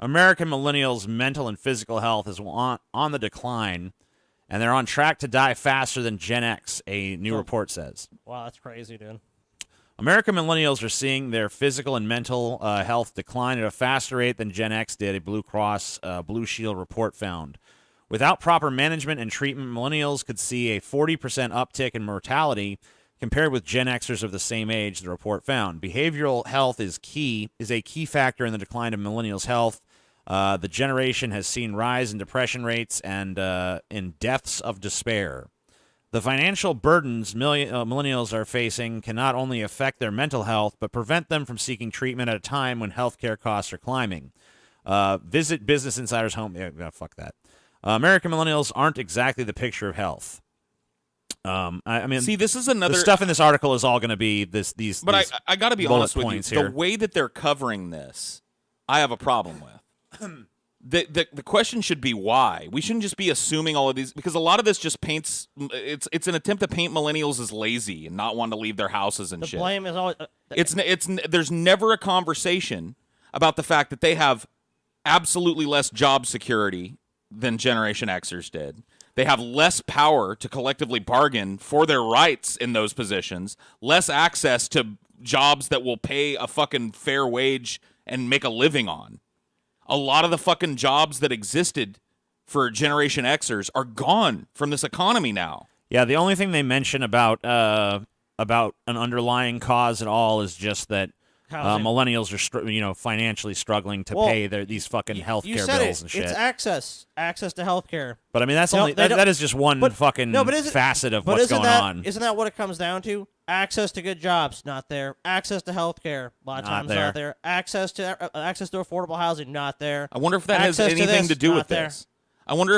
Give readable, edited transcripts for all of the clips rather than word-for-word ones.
American millennials' mental and physical health is on the decline, and they're on track to die faster than Gen X, a new report says. Wow, that's crazy, dude. American millennials are seeing their physical and mental health decline at a faster rate than Gen X did, a Blue Cross Blue Shield report found. Without proper management and treatment, millennials could see a 40% uptick in mortality compared with Gen Xers of the same age, the report found. Behavioral health is a key factor in the decline of millennials' health. The generation has seen rise in depression rates and in deaths of despair. The financial burdens millennials are facing can not only affect their mental health, but prevent them from seeking treatment at a time when healthcare costs are climbing. Visit Business Insider's home. Yeah, fuck that. American millennials aren't exactly the picture of health. I mean, see, this is another the stuff in this article is all going to be these. But I got to be honest with you. Here. The way that they're covering this, I have a problem with. The question should be why. We shouldn't just be assuming all of these, because a lot of this just paints. It's an attempt to paint millennials as lazy and not wanting to leave their houses and shit. The blame is always. There's never a conversation about the fact that they have absolutely less job security than Generation Xers did. They have less power to collectively bargain for their rights in those positions, less access to jobs that will pay a fucking fair wage and make a living on. A lot of the fucking jobs that existed for Generation Xers are gone from this economy now. Yeah, the only thing they mention about an underlying cause at all is just that millennials are financially struggling to pay these fucking healthcare bills and shit. It's access to healthcare. But I mean, that's that is just one facet of what's going on. Isn't that what it comes down to? Access to good jobs, not there. Access to healthcare, a lot of times not there. Access to affordable housing, not there. I wonder if that has anything to do with this. I wonder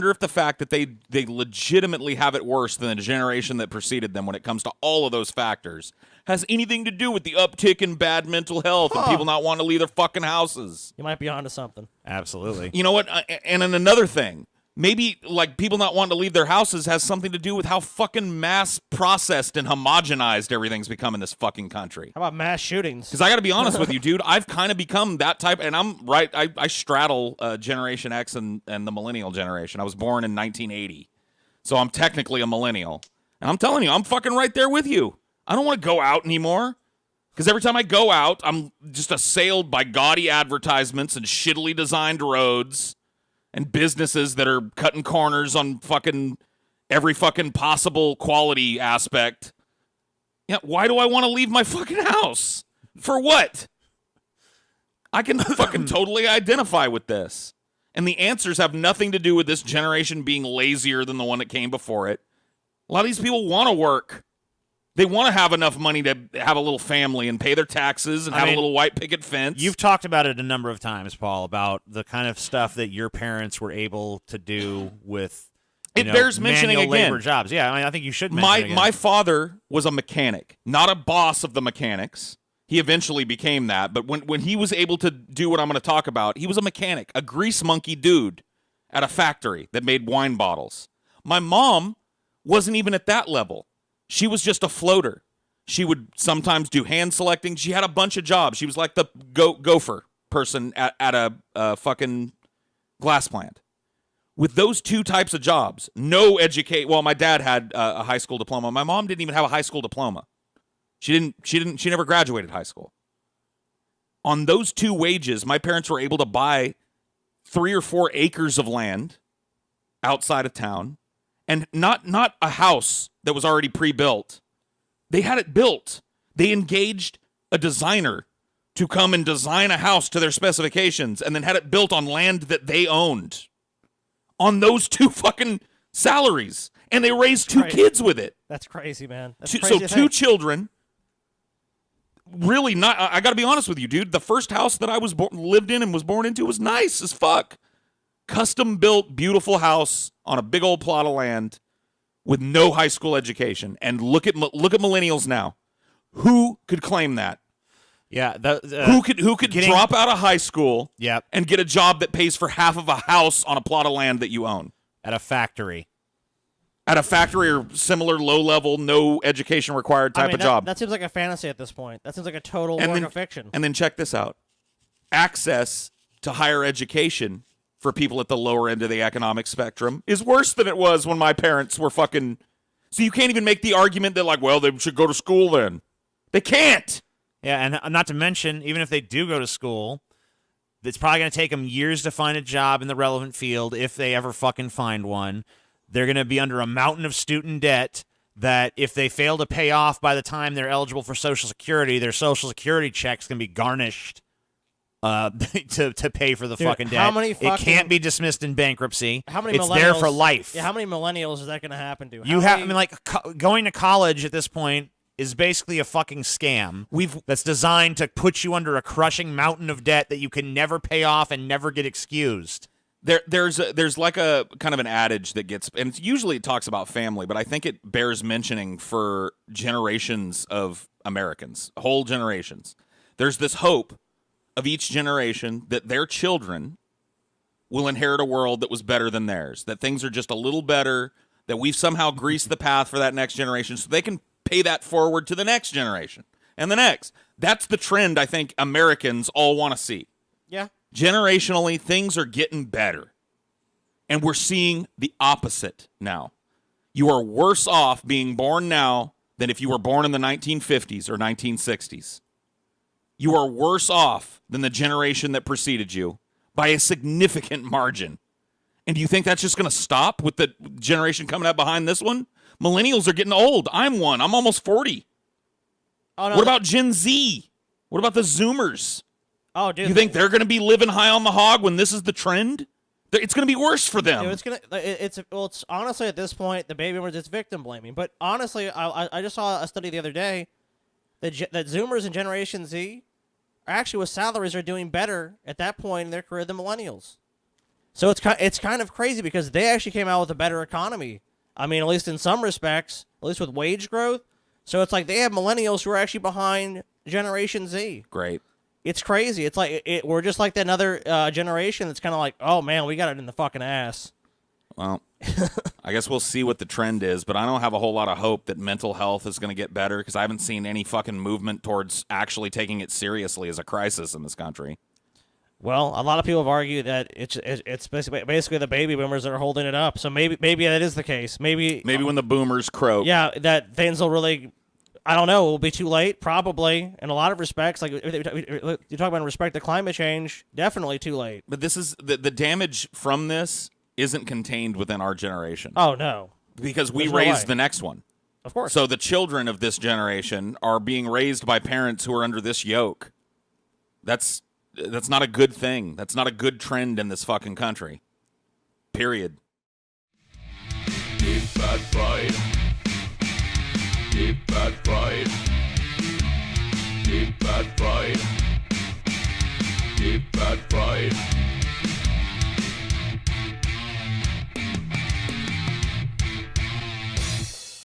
if the fact that they legitimately have it worse than the generation that preceded them when it comes to all of those factors has anything to do with the uptick in bad mental health and people not wanting to leave their fucking houses. You might be onto something. Absolutely. You know what? And then another thing, maybe like people not wanting to leave their houses has something to do with how fucking mass processed and homogenized everything's become in this fucking country. How about mass shootings? Because I got to be honest with you, dude, I've kind of become that type, and I'm right. I straddle Generation X and the millennial generation. I was born in 1980, so I'm technically a millennial. And I'm telling you, I'm fucking right there with you. I don't want to go out anymore. Because every time I go out, I'm just assailed by gaudy advertisements and shittily designed roads and businesses that are cutting corners on fucking every fucking possible quality aspect. Yeah, why do I want to leave my fucking house? For what? I can fucking totally identify with this. And the answers have nothing to do with this generation being lazier than the one that came before it. A lot of these people want to work. They want to have enough money to have a little family and pay their taxes and have a little white picket fence. You've talked about it a number of times, Paul, about the kind of stuff that your parents were able to do with bears mentioning manual again. labor jobs. Yeah, I think you should mention it again. My father was a mechanic, not a boss of the mechanics. He eventually became that. But when he was able to do what I'm going to talk about, he was a mechanic, a grease monkey dude at a factory that made wine bottles. My mom wasn't even at that level. She was just a floater. She would sometimes do hand selecting. She had a bunch of jobs. She was like the gopher person at a fucking glass plant. With those two types of jobs, no educate. Well, my dad had a high school diploma. My mom didn't even have a high school diploma. She never graduated high school. On those two wages, my parents were able to buy 3 or 4 acres of land outside of town. And not a house that was already pre-built. They had it built. They engaged a designer to come and design a house to their specifications and then had it built on land that they owned. On those 2 fucking salaries. And they raised 2 kids with it. That's crazy, man. That's crazy. So 2 children. Really not. I got to be honest with you, dude. The first house that I lived in and was born into was nice as fuck. Custom built, beautiful house on a big old plot of land with no high school education. And look at millennials now. Who could claim that? Yeah, who could drop out of high school Yep. and get a job that pays for half of a house on a plot of land that you own? At a factory. At a factory or similar low-level, no education required type of job. That seems like a fantasy at this point. That seems like a total work of fiction. And then check this out. Access to higher education for people at the lower end of the economic spectrum is worse than it was when my parents were fucking. So you can't even make the argument that, like, well, they should go to school then. They can't. Yeah, and not to mention, even if they do go to school, it's probably going to take them years to find a job in the relevant field if they ever fucking find one. They're going to be under a mountain of student debt that if they fail to pay off by the time they're eligible for Social Security, their Social Security checks can be garnished to pay for the fucking debt. It can't be dismissed in bankruptcy. It's there for life. Yeah, how many millennials is that going to happen to? Going to college at this point is basically a fucking scam. That's designed to put you under a crushing mountain of debt that you can never pay off and never get excused. There's like a kind of an adage that gets, and it talks about family, but I think it bears mentioning for generations of Americans, whole generations. There's this hope of each generation that their children will inherit a world that was better than theirs, that things are just a little better, that we've somehow greased the path for that next generation so they can pay that forward to the next generation and the next. That's the trend I think Americans all want to see. Yeah. Generationally, things are getting better. And we're seeing the opposite now. You are worse off being born now than if you were born in the 1950s or 1960s. You are worse off than the generation that preceded you by a significant margin. And do you think that's just going to stop with the generation coming up behind this one? Millennials are getting old. I'm one. I'm almost 40. Oh, no, what about Gen Z? What about the Zoomers? Oh, dude. You think they're going to be living high on the hog when this is the trend? It's going to be worse for them. Dude, it's honestly at this point the baby boomers, it's victim blaming. But honestly, I just saw a study the other day that Zoomers and Generation Z are actually with salaries are doing better at that point in their career than millennials. So it's kind of crazy because they actually came out with a better economy. I mean, at least in some respects, at least with wage growth. So it's like they have millennials who are actually behind Generation Z. Great. It's crazy. It's like we're just like that another generation that's kind of like, oh man, we got it in the fucking ass. Well, I guess we'll see what the trend is, but I don't have a whole lot of hope that mental health is going to get better because I haven't seen any fucking movement towards actually taking it seriously as a crisis in this country. Well, a lot of people have argued that it's basically the baby boomers that are holding it up. So maybe that is the case. Maybe when the boomers croak. Yeah, that things will really, I don't know, it will be too late, probably. In a lot of respects, like you talk about in respect to climate change, definitely too late. But this is the damage from this isn't contained within our generation. Oh, no. Because we raised the next one. Of course. So the children of this generation are being raised by parents who are under this yoke. That's not a good thing. That's not a good trend in this fucking country. Period. Deep Bad Pride. Deep Bad Pride.